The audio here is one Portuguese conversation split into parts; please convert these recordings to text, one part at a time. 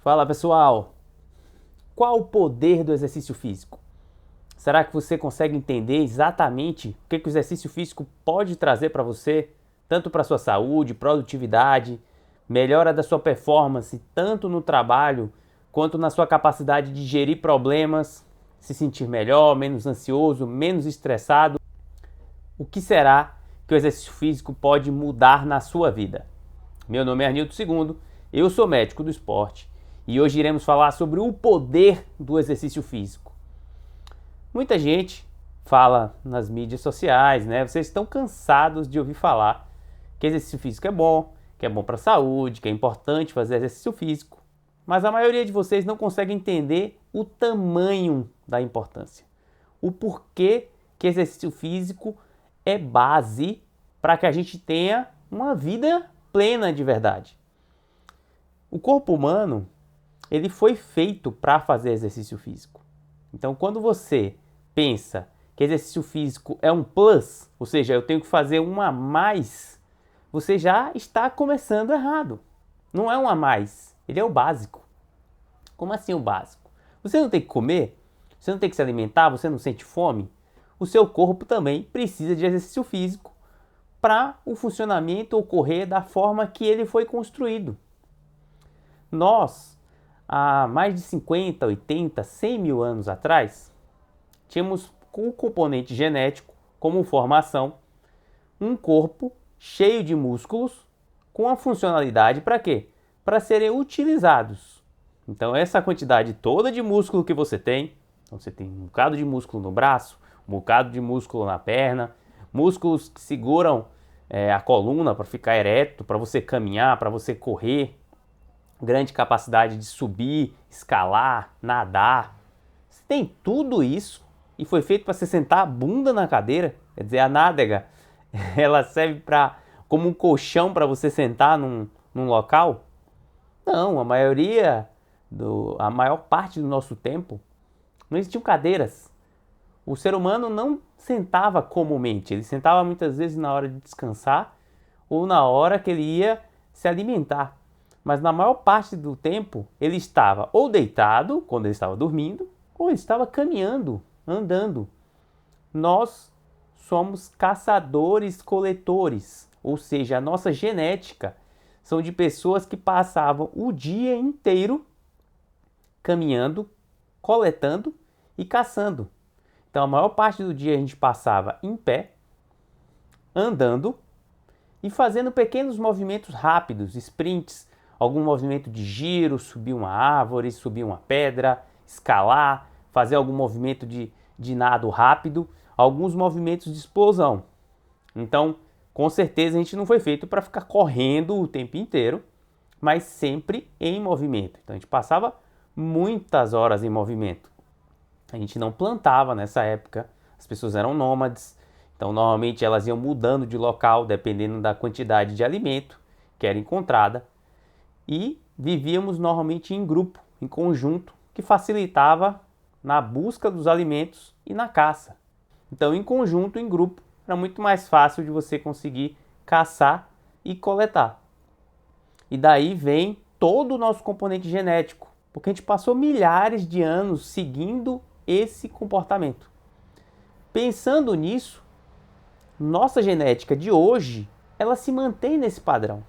Fala pessoal, qual o poder do exercício físico? Será que você consegue entender exatamente o que o exercício físico pode trazer para você, tanto para a sua saúde, produtividade, melhora da sua performance, tanto no trabalho quanto na sua capacidade de gerir problemas, se sentir melhor, menos ansioso, menos estressado? O que será que o exercício físico pode mudar na sua vida? Meu nome é Arnildo II, eu sou médico do esporte e hoje iremos falar sobre o poder do exercício físico. Muita gente fala nas mídias sociais, né? Vocês estão cansados de ouvir falar que exercício físico que é bom para a saúde, que é importante fazer exercício físico, mas a maioria de vocês não consegue entender o tamanho da importância, o porquê que exercício físico é base para que a gente tenha uma vida plena de verdade. O corpo humano, ele foi feito para fazer exercício físico. Então, quando você pensa que exercício físico é um plus, ou seja, eu tenho que fazer um a mais, você já está começando errado. Não é um a mais, ele é o básico. Como assim o básico? Você não tem que comer? Você não tem que se alimentar? Você não sente fome? O seu corpo também precisa de exercício físico para o funcionamento ocorrer da forma que ele foi construído. Nós, há mais de 50, 80, 100 mil anos atrás, tínhamos o componente genético como formação, um corpo cheio de músculos com a funcionalidade para quê? Para serem utilizados. Então essa quantidade toda de músculo que você tem, então você tem um bocado de músculo no braço, um bocado de músculo na perna, músculos que seguram a coluna para ficar ereto, para você caminhar, para você correr, grande capacidade de subir, escalar, nadar. Você tem tudo isso e foi feito para você sentar a bunda na cadeira, quer dizer, a nádega, ela serve como um colchão para você sentar num local? Não, a maior parte do nosso tempo não existiam cadeiras. O ser humano não sentava comumente, ele sentava muitas vezes na hora de descansar ou na hora que ele ia se alimentar. Mas na maior parte do tempo ele estava ou deitado, quando ele estava dormindo, ou ele estava caminhando, andando. Nós somos caçadores-coletores, ou seja, a nossa genética são de pessoas que passavam o dia inteiro caminhando, coletando e caçando. Então a maior parte do dia a gente passava em pé, andando e fazendo pequenos movimentos rápidos, sprints, algum movimento de giro, subir uma árvore, subir uma pedra, escalar, fazer algum movimento de nado rápido, alguns movimentos de explosão. Então, com certeza a gente não foi feito para ficar correndo o tempo inteiro, mas sempre em movimento. Então a gente passava muitas horas em movimento. A gente não plantava nessa época, as pessoas eram nômades, então normalmente elas iam mudando de local dependendo da quantidade de alimento que era encontrada e vivíamos normalmente em grupo, em conjunto, que facilitava na busca dos alimentos e na caça. Então em conjunto, em grupo, era muito mais fácil de você conseguir caçar e coletar. E daí vem todo o nosso componente genético, porque a gente passou milhares de anos seguindo esse comportamento. Pensando nisso, nossa genética de hoje, ela se mantém nesse padrão.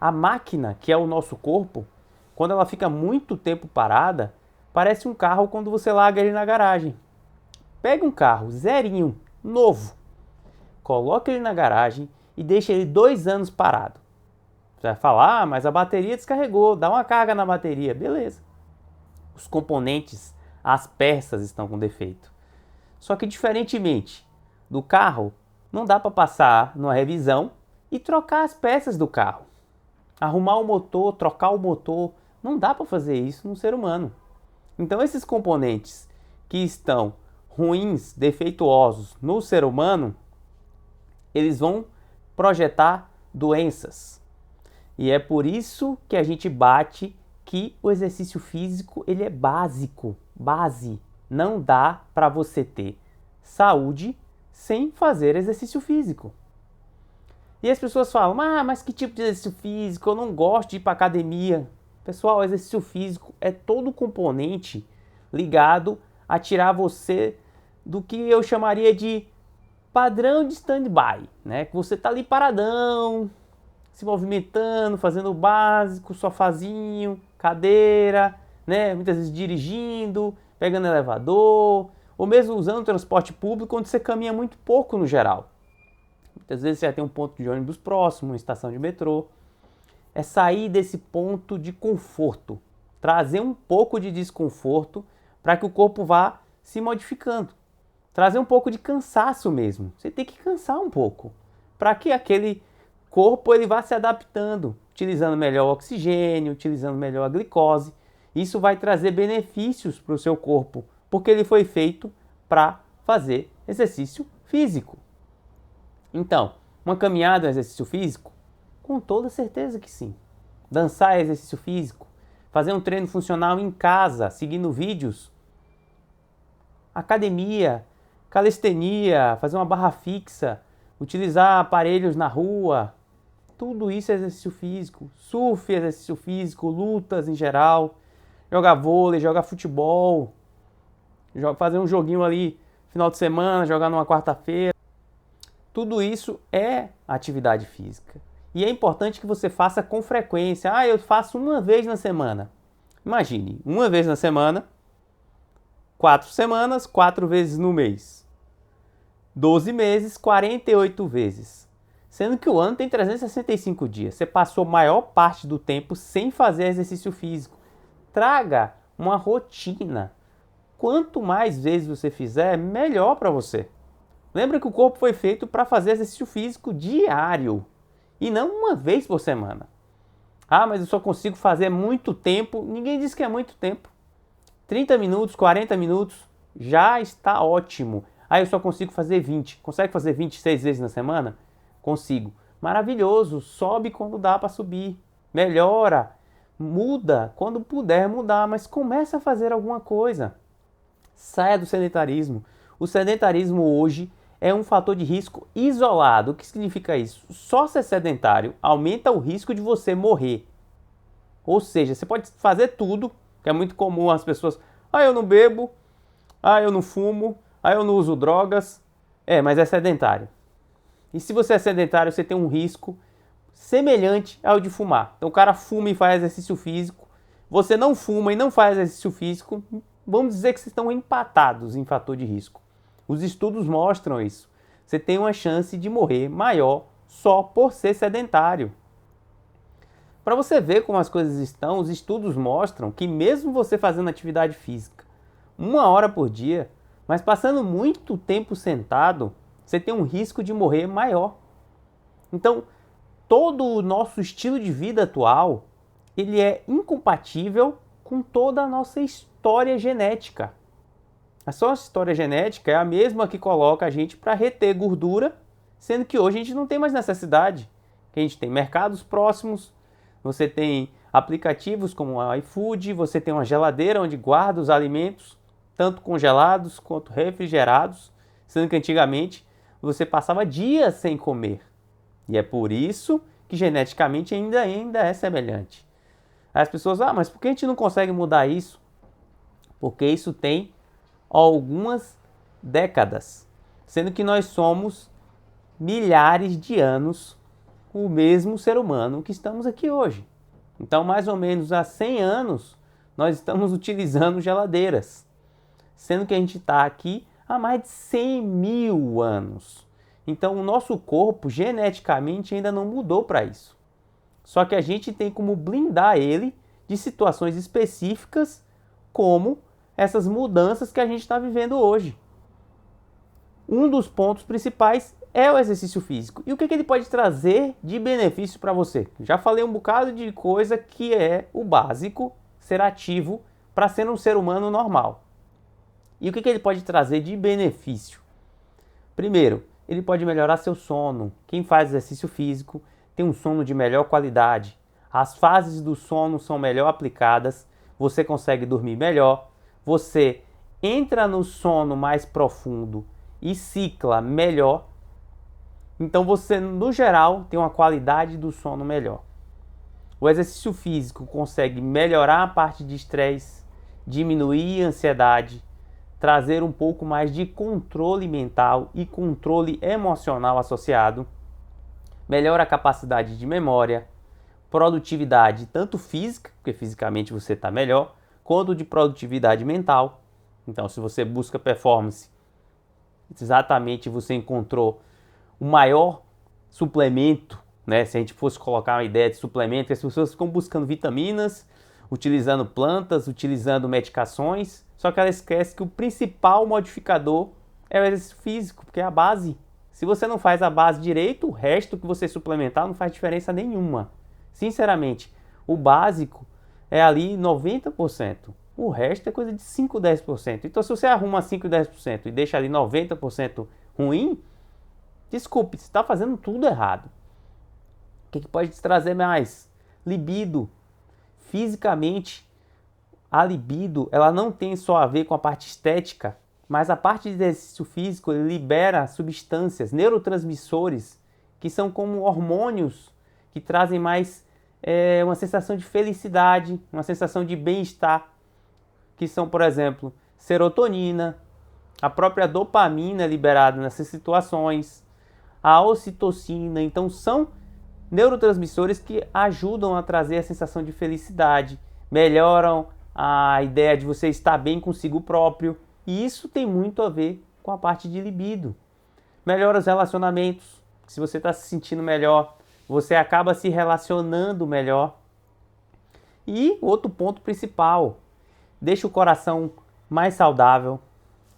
A máquina, que é o nosso corpo, quando ela fica muito tempo parada, parece um carro quando você larga ele na garagem. Pega um carro zerinho, novo, coloca ele na garagem e deixa ele 2 anos parado. Você vai falar, mas a bateria descarregou, dá uma carga na bateria, beleza. Os componentes, as peças estão com defeito. Só que diferentemente do carro, não dá para passar numa revisão e trocar as peças do carro. Arrumar o motor, trocar o motor, não dá para fazer isso no ser humano. Então esses componentes que estão ruins, defeituosos no ser humano, eles vão projetar doenças. E é por isso que a gente bate que o exercício físico ele é básico, base. Não dá para você ter saúde sem fazer exercício físico. E as pessoas falam, mas que tipo de exercício físico? Eu não gosto de ir para academia. Pessoal, o exercício físico é todo componente ligado a tirar você do que eu chamaria de padrão de stand-by, né? Que você tá ali paradão, se movimentando, fazendo o básico, sofazinho, cadeira, né? Muitas vezes dirigindo, pegando elevador, ou mesmo usando o transporte público, onde você caminha muito pouco no geral. Muitas vezes você já tem um ponto de ônibus próximo, uma estação de metrô. É sair desse ponto de conforto, trazer um pouco de desconforto para que o corpo vá se modificando. Trazer um pouco de cansaço mesmo. Você tem que cansar um pouco, para que aquele corpo ele vá se adaptando, utilizando melhor o oxigênio, utilizando melhor a glicose. Isso vai trazer benefícios para o seu corpo, porque ele foi feito para fazer exercício físico. Então, uma caminhada é um exercício físico? Com toda certeza que sim. Dançar é exercício físico. Fazer um treino funcional em casa, seguindo vídeos. Academia, calistenia, fazer uma barra fixa, utilizar aparelhos na rua. Tudo isso é exercício físico. Surf é exercício físico, lutas em geral. Jogar vôlei, jogar futebol. Fazer um joguinho ali final de semana, jogar numa quarta-feira. Tudo isso é atividade física. E é importante que você faça com frequência. Eu faço uma vez na semana. Imagine, uma vez na semana, 4 semanas, 4 vezes no mês. 12 meses, 48 vezes. Sendo que o ano tem 365 dias. Você passou a maior parte do tempo sem fazer exercício físico. Traga uma rotina. Quanto mais vezes você fizer, melhor para você. Lembra que o corpo foi feito para fazer exercício físico diário e não uma vez por semana. Mas eu só consigo fazer muito tempo. Ninguém diz que é muito tempo. 30 minutos, 40 minutos já está ótimo. Eu só consigo fazer 20. Consegue fazer 26 vezes na semana? Consigo. Maravilhoso. Sobe quando dá para subir. Melhora. Muda quando puder mudar, mas começa a fazer alguma coisa. Saia do sedentarismo. O sedentarismo hoje é um fator de risco isolado. O que significa isso? Só ser sedentário aumenta o risco de você morrer. Ou seja, você pode fazer tudo, que é muito comum as pessoas... eu não bebo, eu não fumo, eu não uso drogas. Mas é sedentário. E se você é sedentário, você tem um risco semelhante ao de fumar. Então o cara fuma e faz exercício físico. Você não fuma e não faz exercício físico. Vamos dizer que vocês estão empatados em fator de risco. Os estudos mostram isso. Você tem uma chance de morrer maior só por ser sedentário. Para você ver como as coisas estão, os estudos mostram que mesmo você fazendo atividade física 1 hora por dia, mas passando muito tempo sentado, você tem um risco de morrer maior. Então, todo o nosso estilo de vida atual, ele é incompatível com toda a nossa história genética. A sua história genética é a mesma que coloca a gente para reter gordura, sendo que hoje a gente não tem mais necessidade. A gente tem mercados próximos, você tem aplicativos como o iFood, você tem uma geladeira onde guarda os alimentos, tanto congelados quanto refrigerados, sendo que antigamente você passava dias sem comer. E é por isso que geneticamente ainda é semelhante. As pessoas, mas por que a gente não consegue mudar isso? Porque isso tem algumas décadas, sendo que nós somos milhares de anos o mesmo ser humano que estamos aqui hoje. Então, mais ou menos há 100 anos, nós estamos utilizando geladeiras, sendo que a gente está aqui há mais de 100 mil anos. Então, o nosso corpo geneticamente ainda não mudou para isso. Só que a gente tem como blindar ele de situações específicas, como essas mudanças que a gente está vivendo hoje. Um dos pontos principais é o exercício físico. E o que ele pode trazer de benefício para você? Já falei um bocado de coisa que é o básico, ser ativo para ser um ser humano normal. E o que ele pode trazer de benefício? Primeiro, ele pode melhorar seu sono. Quem faz exercício físico tem um sono de melhor qualidade. As fases do sono são melhor aplicadas, você consegue dormir melhor, você entra no sono mais profundo e cicla melhor. Então você, no geral, tem uma qualidade do sono melhor. O exercício físico consegue melhorar a parte de estresse, diminuir a ansiedade, trazer um pouco mais de controle mental e controle emocional associado, melhora a capacidade de memória, produtividade tanto física, porque fisicamente você está melhor, quanto de produtividade mental. Então, se você busca performance, exatamente você encontrou o maior suplemento, né? Se a gente fosse colocar uma ideia de suplemento, as pessoas ficam buscando vitaminas, utilizando plantas, utilizando medicações, só que ela esquece que o principal modificador é o exercício físico, porque é a base. Se você não faz a base direito, o resto que você suplementar não faz diferença nenhuma. Sinceramente, o básico é ali 90%. O resto é coisa de 5, 10%. Então, se você arruma 5, 10% e deixa ali 90% ruim, desculpe, você está fazendo tudo errado. O que pode te trazer mais? Libido. Fisicamente, a libido, ela não tem só a ver com a parte estética, mas a parte de exercício físico, ele libera substâncias, neurotransmissores, que são como hormônios que trazem mais uma sensação de felicidade, uma sensação de bem-estar, que são, por exemplo, serotonina, a própria dopamina liberada nessas situações, a ocitocina. Então, são neurotransmissores que ajudam a trazer a sensação de felicidade, melhoram a ideia de você estar bem consigo próprio, e isso tem muito a ver com a parte de libido. Melhora os relacionamentos. Se você está se sentindo melhor, você acaba se relacionando melhor. E outro ponto principal, deixa o coração mais saudável,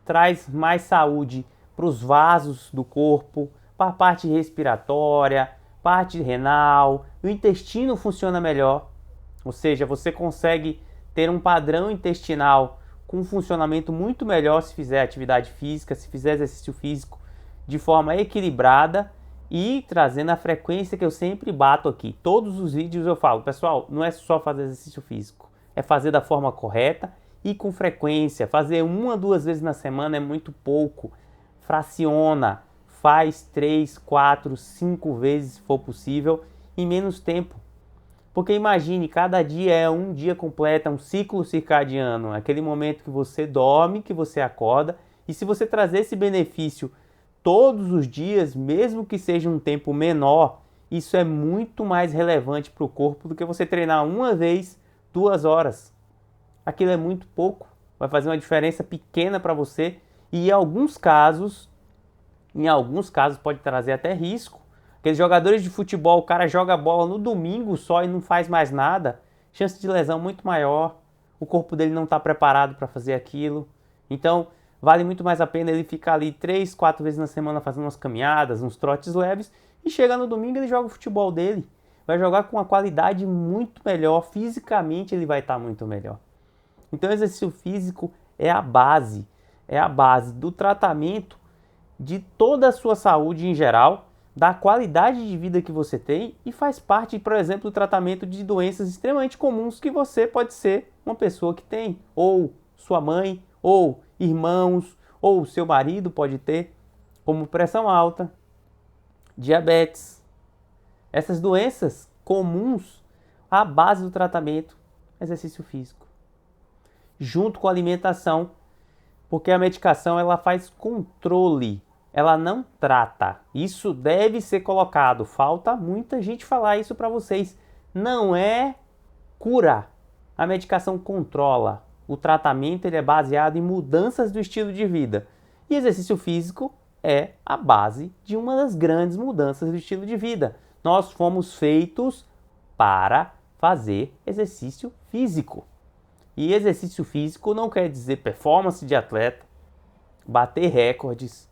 traz mais saúde para os vasos do corpo, para a parte respiratória, parte renal, o intestino funciona melhor, ou seja, você consegue ter um padrão intestinal com um funcionamento muito melhor se fizer atividade física, se fizer exercício físico de forma equilibrada e trazendo a frequência que eu sempre bato aqui. Todos os vídeos eu falo, pessoal, não é só fazer exercício físico, é fazer da forma correta e com frequência. Fazer 1 a 2 vezes na semana é muito pouco, fraciona. Faz 3, 4, 5 vezes se for possível em menos tempo. Porque imagine, cada dia é um dia completo, é um ciclo circadiano, aquele momento que você dorme, que você acorda, e se você trazer esse benefício todos os dias, mesmo que seja um tempo menor, isso é muito mais relevante para o corpo do que você treinar uma vez, 2 horas. Aquilo é muito pouco, vai fazer uma diferença pequena para você e em alguns casos pode trazer até risco. Aqueles jogadores de futebol, o cara joga a bola no domingo só e não faz mais nada, chance de lesão muito maior, o corpo dele não está preparado para fazer aquilo. Então, vale muito mais a pena ele ficar ali 3, 4 vezes na semana fazendo umas caminhadas, uns trotes leves, e chega no domingo ele joga o futebol dele. Vai jogar com uma qualidade muito melhor, fisicamente ele vai estar muito melhor. Então, o exercício físico é a base do tratamento de toda a sua saúde em geral, da qualidade de vida que você tem e faz parte, por exemplo, do tratamento de doenças extremamente comuns que você pode ser uma pessoa que tem, ou sua mãe, ou irmãos, ou seu marido pode ter, como pressão alta, diabetes. Essas doenças comuns, a base do tratamento, exercício físico. Junto com a alimentação, porque a medicação ela faz controle, ela não trata. Isso deve ser colocado. Falta muita gente falar isso para vocês. Não é cura. A medicação controla. O tratamento ele é baseado em mudanças do estilo de vida. E exercício físico é a base de uma das grandes mudanças do estilo de vida. Nós fomos feitos para fazer exercício físico. E exercício físico não quer dizer performance de atleta, bater recordes,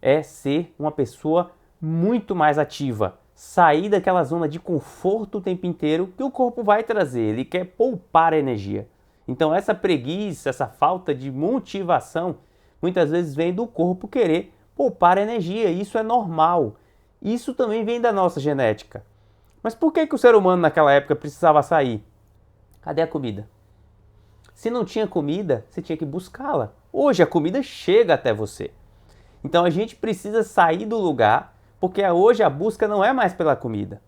é ser uma pessoa muito mais ativa, sair daquela zona de conforto o tempo inteiro que o corpo vai trazer, ele quer poupar energia. Então essa preguiça, essa falta de motivação, muitas vezes vem do corpo querer poupar energia, isso é normal. Isso também vem da nossa genética. Mas por que o ser humano naquela época precisava sair? Cadê a comida? Se não tinha comida, você tinha que buscá-la. Hoje a comida chega até você. Então a gente precisa sair do lugar, porque hoje a busca não é mais pela comida.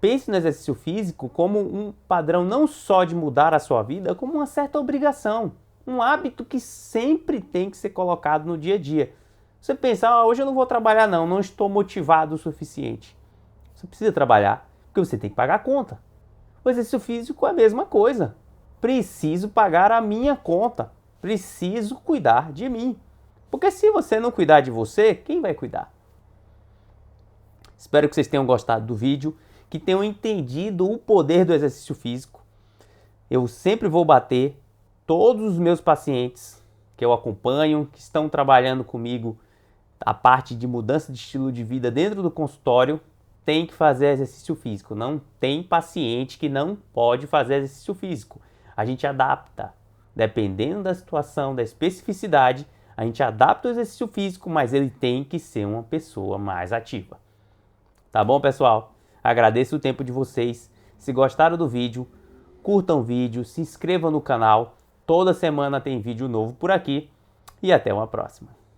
pense no exercício físico como um padrão não só de mudar a sua vida, como uma certa obrigação, um hábito que sempre tem que ser colocado no dia a dia. Você pensa, hoje eu não vou trabalhar não estou motivado o suficiente. Você precisa trabalhar, porque você tem que pagar a conta. O exercício físico é a mesma coisa. Preciso pagar a minha conta, preciso cuidar de mim. Porque se você não cuidar de você, quem vai cuidar? Espero que vocês tenham gostado do vídeo, que tenham entendido o poder do exercício físico. Eu sempre vou bater todos os meus pacientes que eu acompanho, que estão trabalhando comigo a parte de mudança de estilo de vida dentro do consultório, tem que fazer exercício físico. Não tem paciente que não pode fazer exercício físico. A gente adapta, dependendo da situação, da especificidade, a gente adapta o exercício físico, mas ele tem que ser uma pessoa mais ativa. Tá bom, pessoal? Agradeço o tempo de vocês. Se gostaram do vídeo, curtam o vídeo, se inscrevam no canal. Toda semana tem vídeo novo por aqui. E até uma próxima.